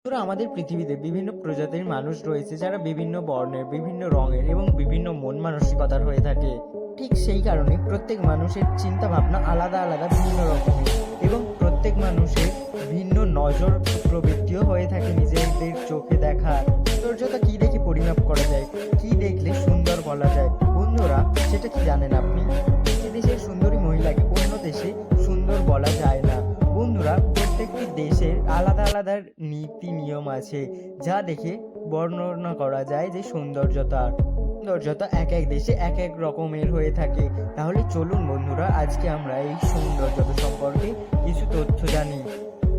বন্ধুরা, আমাদের পৃথিবীতে বিভিন্ন প্রজাতির মানুষ রয়েছে যারা বিভিন্ন বর্ণের, বিভিন্ন রঙের এবং বিভিন্ন মন মানসিকতার হয়ে থাকে। ঠিক সেই কারণে প্রত্যেক মানুষের চিন্তা ভাবনা আলাদা আলাদা ভিন্ন রকমের এবং প্রত্যেক মানুষের ভিন্ন নজর প্রবৃত্তিও হয়ে থাকে। নিজেদের চোখে দেখা সৌন্দর্যতা কি দেখে পরিমাপ করা যায়, কি দেখলে সুন্দর বলা যায়? বন্ধুরা, সেটা কি জানেন আপনি? যে দেশের সুন্দরী মহিলাকে অন্য দেশে সুন্দর বলা যায় না। বন্ধুরা, প্রত্যেকটি দেশের আলাদা আলাদা নীতি নিয়ম আছে যা দেখে বর্ণনা করা যায় যে সৌন্দর্যতা এক এক দেশে এক এক রকমের হয়ে থাকে। তাহলে চলুন বন্ধুরা, আজকে আমরা এই সৌন্দর্যতা সম্পর্কে কিছু তথ্য জানি।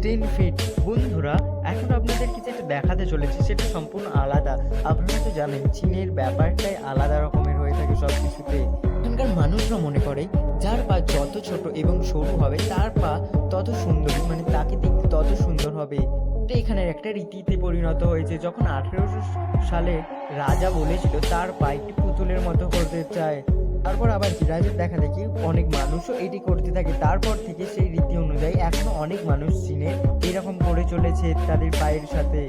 10 ফিট। বন্ধুরা, এখন আপনাদেরকে যেটা দেখাতে চলেছে সেটা সম্পূর্ণ আলাদা। আপনারা তো জানেন চীনের ব্যাপারটাই আলাদা রকমের হয়ে থাকে সব কিছুতে। এখানকার মানুষরা মনে করে যার পা যত ছোট এবং সরু হবে তার পা তত সুন্দর, মানে তাকে দেখতে তত সুন্দর হবে। এটা এখানের একটা রীতিতে পরিণত হয়েছে। যখন 1800 সালে রাজা বলেছিল তার পা একটি পুতুলের মতো করতে চায়, তারপর আবার কি রাজার দেখা দেখি অনেক মানুষও এটি করতে থাকে। তারপর থেকে সেই রীতি অনুযায়ী এখনো অনেক মানুষ চীনে এরকম করে চলেছে তাদের পায়ের সাথে।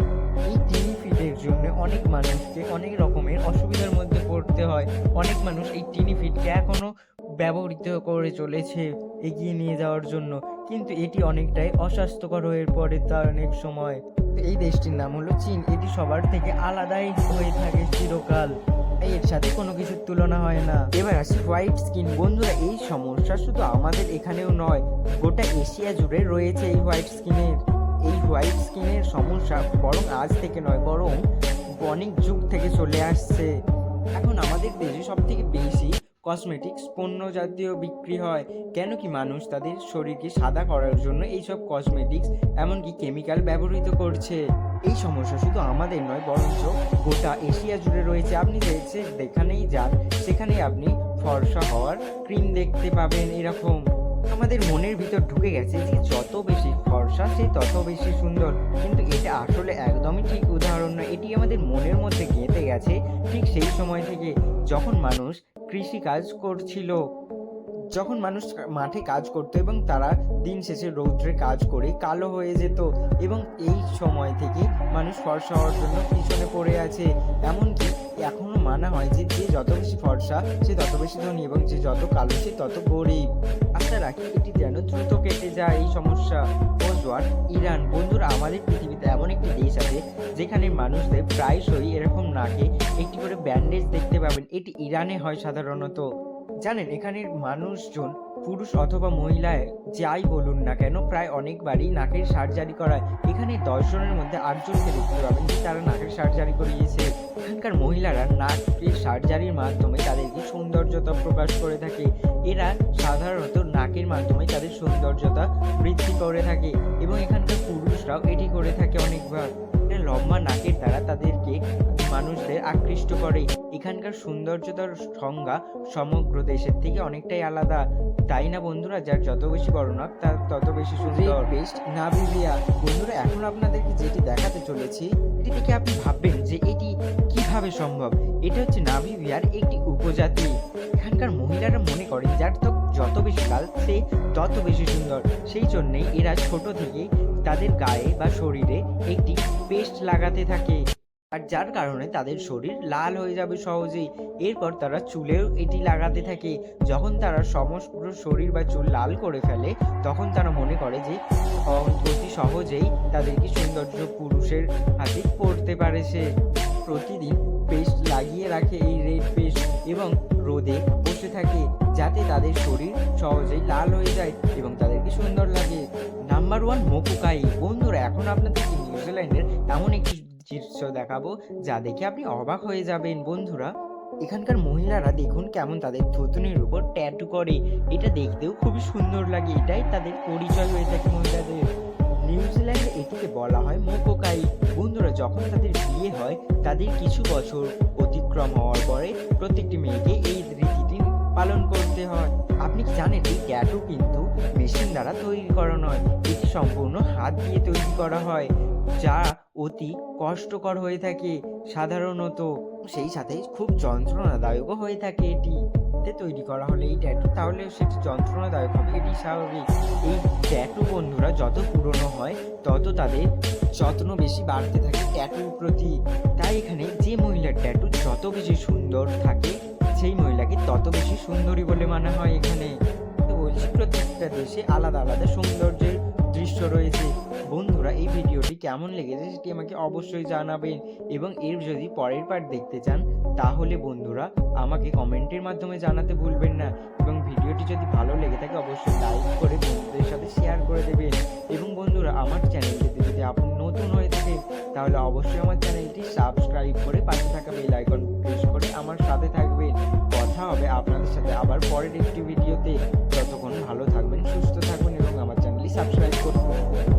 এই 3 ফিটের জন্য অনেক মানুষকে অনেক রকমের অসুবিধার মধ্যে পড়তে হয়। অনেক মানুষ এই 3 ফিটকে এখনো ব্যবহৃত করে চলেছে এগিয়ে নিয়ে যাওয়ার জন্য, কিন্তু এটি অনেকটাই অস্বাস্থ্যকর হয়ে পড়ে তার অনেক সময়। এই দেশটির নাম হলো চীন। এটি সবার থেকে আলাদাই হয়ে থাকে চিরকাল, এর সাথে কোনো কিছুর তুলনা হয় না। এবার আসি হোয়াইট স্কিন। বন্ধুরা, এই সমস্যা শুধু আমাদের এখানেও নয়, গোটা এশিয়া জুড়ে রয়েছে এই হোয়াইট স্কিনের সমস্যা বরং আজ থেকে নয়, বরং অনেক যুগ থেকে চলে আসছে। এখন আমাদের দেশে সব থেকে বেশি কসমেটিক্স পণ্য জাতীয় বিক্রি হয়। কেন কি মানুষ তাদের শরীরকে সাদা করার জন্য এইসব কসমেটিক্স এমনকি কেমিক্যাল ব্যবহৃত করছে। এই সমস্যা শুধু আমাদের নয়, বরঞ্চ গোটা এশিয়া জুড়ে রয়েছে। আপনি যেখানেই যান সেখানেই আপনি ফর্সা হওয়ার ক্রিম দেখতে পাবেন। এরকম আমাদের মনের ভিতর ঢুকে গেছে যে যত বেশি ফর্সা সে তত বেশি সুন্দর, কিন্তু এটা আসলে একদমই ঠিক উদাহরণ নয়। এটি আমাদের মনের মধ্যে গেঁথে গেছে ঠিক সেই সময় থেকে যখন মানুষ কৃষি কাজ করছিল, যখন মানুষ মাঠে কাজ করতো এবং তারা দিন শেষে রৌদ্রে কাজ করে কালো হয়ে যেত, এবং এই সময় থেকে মানুষ ফর্সা হওয়ার জন্য পিছনে পড়ে আছে। এমনকি এখনো মানা হয় যে যে যত বেশি ফর্সা সে তত বেশি ধনী এবং যে যত কালো সে তত গরিব। আশা রাখি এটি যেন দ্রুত কেটে যায় এই সমস্যা। ওজোয়ার ইরান। বন্ধুরা, আমাদের পৃথিবীতে এমন একটি দেশ আছে যেখানে মানুষদের প্রায়শই এরকম নাকে একটি করে ব্যান্ডেজ দেখতে পাবেন। এটি ইরানে হয় সাধারণত। জানেন, এখানের মানুষজন পুরুষ অথবা মহিলায় যাই বলুন না কেন প্রায় অনেকবারই নাকের সার্জারি করায়। এখানে 10 জনের মধ্যে 8 জনকে দেখতে পাবেন যে তারা নাকের সার্জারি করিয়েছে। এখানকার মহিলারা নাকের সার্জারির মাধ্যমে তাদেরকে সৌন্দর্যতা প্রকাশ করে থাকে। এরা সাধারণত নাকের মাধ্যমে তাদের সৌন্দর্যতা বৃদ্ধি করে থাকে এবং এখানকার পুরুষরাও এটি করে থাকে অনেকবার। লম্বা নাকের দ্বারা তাদেরকে মানুষদের আকৃষ্ট করে। এখানকার সৌন্দর্যতার সংজ্ঞা সমগ্র দেশের থেকে অনেকটাই আলাদা, তাই না বন্ধুরা? যার যত বেশি বড় নাক তার তত বেশি সুন্দর। Best Namibia. বন্ধুরা, এখন আপনাদেরকে যেটি দেখাতে চলেছি এটি থেকে আপনি ভাববেন যে এটি কিভাবে সম্ভব। এটা হচ্ছে নামিবিয়ার একটি উপজাতি। এখানকার মহিলারা মনে করেন যার ত্বক যত বেশি লাল সে তত বেশি সুন্দর। সেই জন্যেই এরা ছোট থেকে তাদের গায়ে বা শরীরে একটি পেস্ট লাগাতে থাকে, আর যার কারণে তাদের শরীর লাল হয়ে যাবে সহজেই। এরপর তারা চুলেও এটি লাগাতে থাকে। যখন তারা সমগ্র শরীর বা চুল লাল করে ফেলে তখন তারা মনে করে যে অতি সহজেই তাদেরকে সৌন্দর্য পুরুষের হাতে পড়তে পারে সে। প্রতিদিন পেস্ট লাগিয়ে রাখে এই রেড পেস্ট এবং রোদে বসে থাকে যাতে তাদের শরীর সহজেই লাল হয়ে যায় এবং তাদেরকে সুন্দর লাগে। নাম্বার 1, মোকুকাই। বন্ধুরা, এখন আপনাদেরকে নিউজিল্যান্ডের এমন একটি দৃশ্য দেখাবো যা দেখে আপনি অবাক হয়ে যাবেন। বন্ধুরা, এখানকার মহিলারা দেখুন কেমন তাদের থুতনির উপর ট্যাটু করে। এটা দেখতেও খুবই সুন্দর লাগে, এটাই তাদের পরিচয় হয়ে থাকে মহিলাদের। নিউজিল্যান্ডে এটিকে বলা হয় মোকোকাই। বন্ধুরা, যখন তাদের বিয়ে হয় তাদের কিছু বছর অতিক্রম হওয়ার পরে প্রত্যেকটি মেয়েকে এই রীতিটি পালন করতে হয়। আপনি কি জানেন এই ট্যাটু কিন্তু মেশিন দ্বারা তৈরি করা নয়, এটি সম্পূর্ণ হাত দিয়ে তৈরি করা হয়, যা অতি কষ্টকর হয়ে থাকে সাধারণত, সেই সাথে খুব যন্ত্রণাদায়কও হয়ে থাকে এটি। হাতে তৈরি করা হলে এই ট্যাটু, তাহলে সেটি যন্ত্রণাদায়ক হবে, এটি স্বাভাবিক। এই ট্যাটু বন্ধুরা যত পুরনো হয় তত তাদের যত্ন বেশি বাড়তে থাকে ট্যাটুর প্রতি। তাই এখানে যে মহিলার ট্যাটু যত বেশি সুন্দর থাকে সেই মহিলাকে তত বেশি সুন্দরী বলে মানা হয় এখানে। তো বলছি, প্রত্যেকটা দেশে আলাদা আলাদা সৌন্দর্যের দৃশ্য রয়েছে। বন্ধুরা, এই ভিডিওটি কেমন লেগেছে সেটি আমাকে অবশ্যই জানাবেন, এবং এর যদি পরের পার্ট দেখতে চান তাহলে বন্ধুরা আমাকে কমেন্টের মাধ্যমে জানাতে ভুলবেন না। এবং ভিডিওটি যদি ভালো লেগে থাকে অবশ্যই লাইক করে বন্ধুদের সাথে শেয়ার করে দেবেন। এবং বন্ধুরা, আমার চ্যানেলটিতে যদি আপনি নতুন হয়ে থাকেন তাহলে অবশ্যই আমার চ্যানেলটি সাবস্ক্রাইব করে পাশে থাকা বেল আইকন প্রেস করে আমার সাথে থাকবেন। কথা হবে আপনাদের সাথে আবার পরের একটি ভিডিওতে। ততক্ষণ ভালো থাকবেন, সুস্থ থাকবেন এবং আমার চ্যানেলটি সাবস্ক্রাইব করবেন।